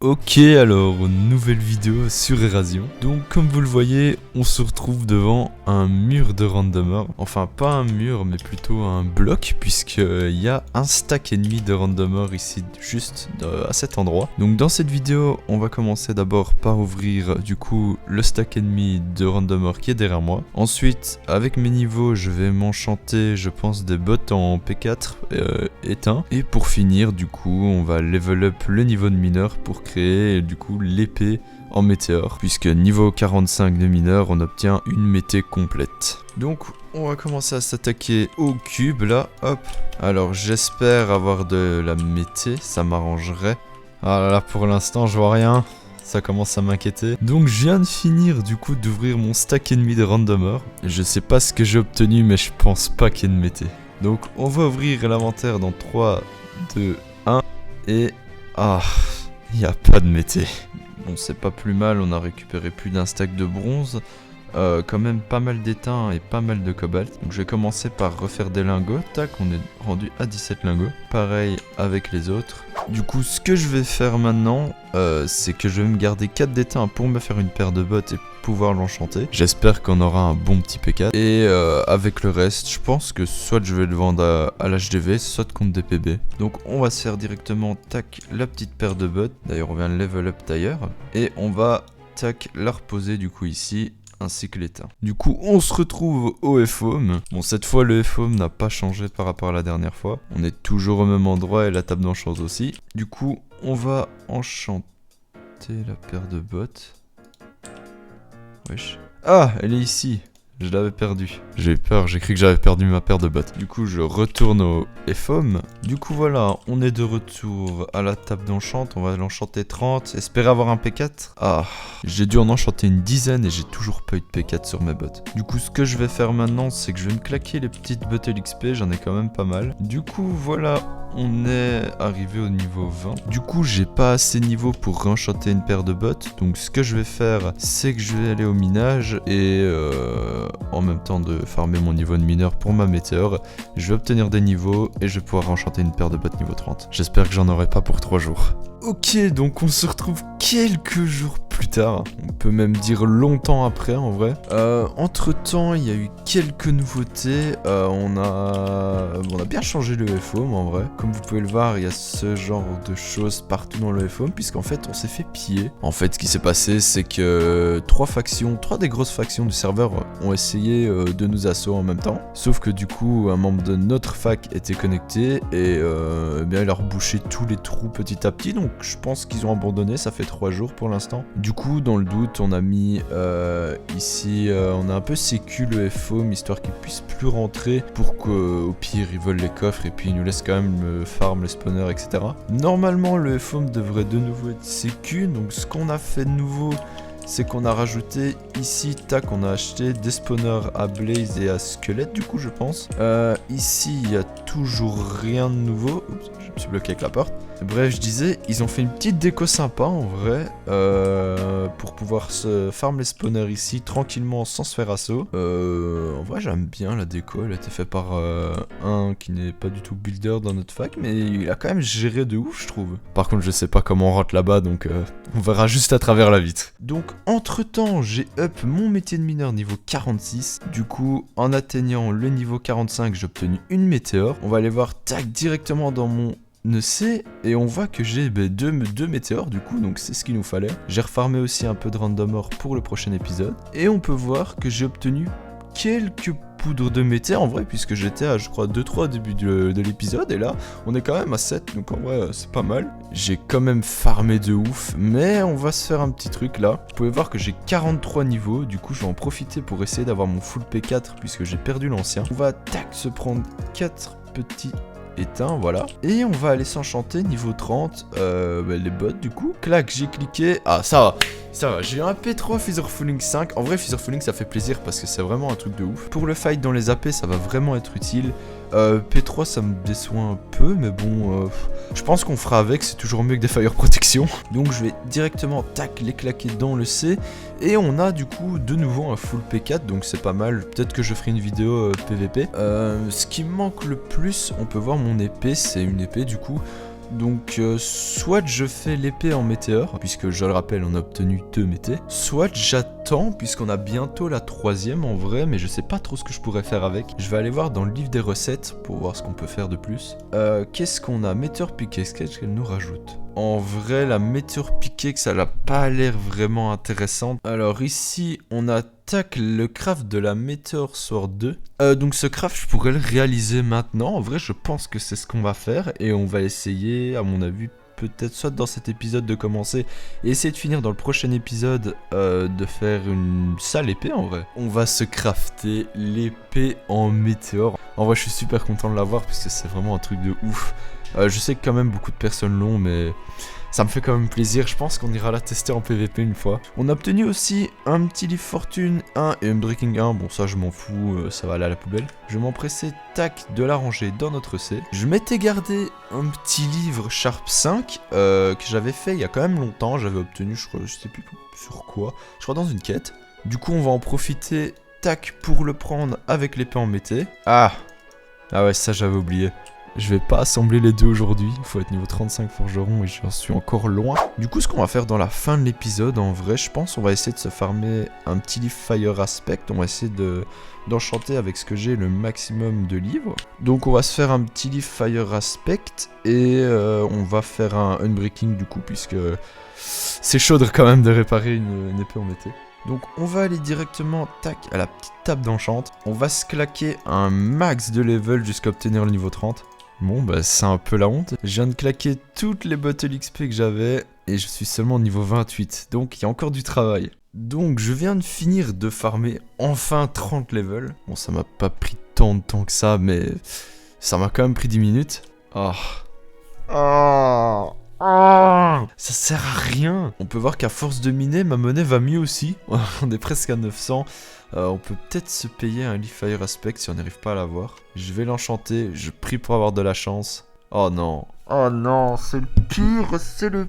Ok, alors nouvelle vidéo sur Erasion. Donc comme vous le voyez, on se retrouve devant un mur de randomer. Enfin pas un mur mais plutôt un bloc, puisqu'il y a un stack ennemi de randomer ici juste à cet endroit. Donc dans cette vidéo, on va commencer d'abord par ouvrir du coup le stack ennemi de randomer qui est derrière moi. Ensuite, avec mes niveaux, je vais m'enchanter je pense des bots en P4 éteints. Et pour finir du coup, on va level up le niveau de mineur pour créer du coup l'épée en météore, puisque niveau 45 de mineur on obtient une mété complète. Donc on va commencer à s'attaquer au cube là, hop. Alors j'espère avoir de la mété, ça m'arrangerait. Ah là là, pour l'instant je vois rien, ça commence à m'inquiéter. Donc je viens de finir du coup d'ouvrir mon stack ennemi de randomer. Je sais pas ce que j'ai obtenu mais je pense pas qu'il y ait de mété. Donc on va ouvrir l'inventaire dans 3, 2, 1 et... ah, il n'y a pas de mété. Bon, c'est pas plus mal, on a récupéré plus d'un stack de bronze. Quand même pas mal d'étain et pas mal de cobalt. Donc je vais commencer par refaire des lingots. Tac, on est rendu à 17 lingots. Pareil avec les autres. Du coup, ce que je vais faire maintenant, c'est que je vais me garder 4 d'étain pour me faire une paire de bottes et pouvoir l'enchanter. J'espère qu'on aura un bon petit P4. Et avec le reste, je pense que soit je vais le vendre à l'HDV, soit contre des PB. Donc on va se faire directement, tac, la petite paire de bottes. D'ailleurs, on vient de level up d'ailleurs. Et on va, tac, la reposer du coup ici, ainsi que l'étain. Du coup, on se retrouve au FOM. Bon, cette fois, le FOM n'a pas changé par rapport à la dernière fois. On est toujours au même endroit et la table d'enchance aussi. Du coup, on va enchanter la paire de bottes. Wesh. Ah, elle est ici. Je l'avais perdue. J'ai eu peur, j'ai cru que j'avais perdu ma paire de bottes. Du coup, je retourne au FOM. Du coup, voilà, on est de retour à la table d'enchant. On va l'enchanter 30. Espérer avoir un P4. Ah, j'ai dû en enchanter une dizaine et j'ai toujours pas eu de P4 sur mes bottes. Du coup, ce que je vais faire maintenant, c'est que je vais me claquer les petites bottes XP. J'en ai quand même pas mal. Du coup, voilà. On est arrivé au niveau 20. Du coup, j'ai pas assez de niveau pour réenchanter une paire de bottes. Donc, ce que je vais faire, c'est que je vais aller au minage et en même temps de farmer mon niveau de mineur pour ma météore, je vais obtenir des niveaux et je vais pouvoir enchanter une paire de bottes niveau 30. J'espère que j'en aurai pas pour 3 jours. Ok, donc on se retrouve quelques jours plus tard, on peut même dire longtemps après en vrai. Entre temps, il y a eu quelques nouveautés, on a bien changé le FOM en vrai. Comme vous pouvez le voir, il y a ce genre de choses partout dans le FOM, puisqu'en fait on s'est fait piller. En fait, ce qui s'est passé, c'est que trois des grosses factions du serveur ont essayé de nous assaut en même temps. Sauf que du coup, un membre de notre fac était connecté et bien il a rebouché tous les trous petit à petit, donc je pense qu'ils ont abandonné, ça fait 3 jours pour l'instant. Du coup, dans le doute, on a mis ici, on a un peu sécu le FOM, histoire qu'ils puissent plus rentrer, pour qu'au pire, ils volent les coffres et puis ils nous laissent quand même le farm, les spawners, etc. Normalement, le FOM devrait de nouveau être sécu, donc ce qu'on a fait de nouveau, c'est qu'on a rajouté ici, tac, on a acheté des spawners à Blaze et à Squelette, du coup, je pense. Ici, il y a toujours rien de nouveau. Oups, je me suis bloqué avec la porte. Bref, je disais, ils ont fait une petite déco sympa en vrai, pour pouvoir se farm les spawners ici tranquillement sans se faire assaut. En vrai, j'aime bien la déco, elle a été faite par un qui n'est pas du tout builder dans notre fac, mais il a quand même géré de ouf, je trouve. Par contre, je sais pas comment on rentre là-bas, donc on verra juste à travers la vitre. Donc, entre-temps, j'ai up mon métier de mineur niveau 46. Du coup, en atteignant le niveau 45, j'ai obtenu une météore. On va aller voir, tac, directement dans mon EC et on voit que j'ai deux météores du coup, donc c'est ce qu'il nous fallait. J'ai refarmé aussi un peu de random ore pour le prochain épisode et on peut voir que j'ai obtenu quelques poudres de météores en vrai, puisque j'étais à je crois 2-3 au début de l'épisode et là on est quand même à 7, donc en vrai c'est pas mal. J'ai quand même farmé de ouf, mais on va se faire un petit truc là. Vous pouvez voir que j'ai 43 niveaux, du coup je vais en profiter pour essayer d'avoir mon full P4 puisque j'ai perdu l'ancien. On va tac se prendre 4 petits éteint, voilà. Et on va aller s'enchanter niveau 30, les bots du coup. Clac, j'ai cliqué. Ah, ça va, j'ai eu un P3 Featherfalling 5. En vrai, Featherfalling ça fait plaisir parce que c'est vraiment un truc de ouf. Pour le fight dans les AP, ça va vraiment être utile. P3 ça me déçoit un peu, mais bon, je pense qu'on fera avec, c'est toujours mieux que des fire protection. Donc je vais directement, tac, les claquer dans le C. Et on a du coup de nouveau un full P4, donc c'est pas mal. Peut-être que je ferai une vidéo PVP. Ce qui me manque le plus, on peut voir mon épée, c'est une épée du coup Donc soit je fais l'épée en météore, puisque je le rappelle on a obtenu 2 métés, soit j'attends puisqu'on a bientôt la 3ème en vrai, mais je sais pas trop ce que je pourrais faire avec. Je vais aller voir dans le livre des recettes pour voir ce qu'on peut faire de plus. Qu'est-ce qu'on a? Météore piquée, qu'est-ce qu'elle nous rajoute? En vrai, la météore piquée, ça n'a pas l'air vraiment intéressante. Alors ici, on attaque le craft de la Meteor Sword 2. Donc ce craft, je pourrais le réaliser maintenant. En vrai, je pense que c'est ce qu'on va faire. Et on va essayer, à mon avis, peut-être soit dans cet épisode de commencer et essayer de finir dans le prochain épisode de faire une sale épée en vrai. On va se crafter l'épée en météore. En vrai, je suis super content de l'avoir puisque c'est vraiment un truc de ouf. Je sais que quand même beaucoup de personnes l'ont, mais ça me fait quand même plaisir. Je pense qu'on ira la tester en PVP une fois. On a obtenu aussi un petit livre Fortune 1 et Unbreaking 1. Bon, ça je m'en fous, ça va aller à la poubelle. Je vais m'empresser, tac, de la ranger dans notre C. Je m'étais gardé un petit livre Sharp 5 que j'avais fait il y a quand même longtemps. J'avais obtenu, je crois, je sais plus sur quoi. Je crois dans une quête. Du coup, on va en profiter, tac, pour le prendre avec l'épée en mété. Ah ouais, ça j'avais oublié. Je vais pas assembler les deux aujourd'hui, il faut être niveau 35 forgeron et j'en suis encore loin. Du coup, ce qu'on va faire dans la fin de l'épisode, en vrai, je pense on va essayer de se farmer un petit livre Fire Aspect. On va essayer d'enchanter avec ce que j'ai le maximum de livres. Donc on va se faire un petit livre Fire Aspect et on va faire un Unbreaking du coup, puisque c'est chaud quand même de réparer une épée en mété. Donc on va aller directement, tac, à la petite table d'enchant. On va se claquer un max de level jusqu'à obtenir le niveau 30. Bon bah c'est un peu la honte. Je viens de claquer toutes les bottles XP que j'avais et je suis seulement niveau 28. Donc il y a encore du travail. Donc je viens de finir de farmer enfin 30 levels. Bon ça m'a pas pris tant de temps que ça, mais ça m'a quand même pris 10 minutes. Ça sert à rien. On peut voir qu'à force de miner, ma monnaie va mieux aussi. On est presque à 900. On peut peut-être se payer un Leaf Fire Aspect si on n'arrive pas à l'avoir. Je vais l'enchanter, je prie pour avoir de la chance. Oh non, c'est le pire, c'est le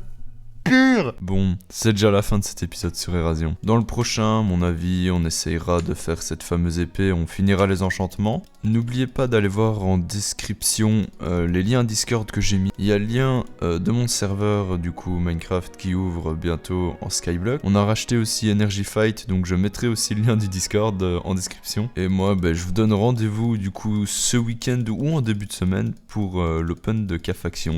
pire. Bon, c'est déjà la fin de cet épisode sur Érasion. Dans le prochain, à mon avis, on essayera de faire cette fameuse épée, on finira les enchantements. N'oubliez pas d'aller voir en description les liens Discord que j'ai mis. Il y a le lien de mon serveur, du coup, Minecraft, qui ouvre bientôt en Skyblock. On a racheté aussi Energy Fight, donc je mettrai aussi le lien du Discord en description. Et moi, je vous donne rendez-vous, du coup, ce week-end ou en début de semaine pour l'open de K-Faction.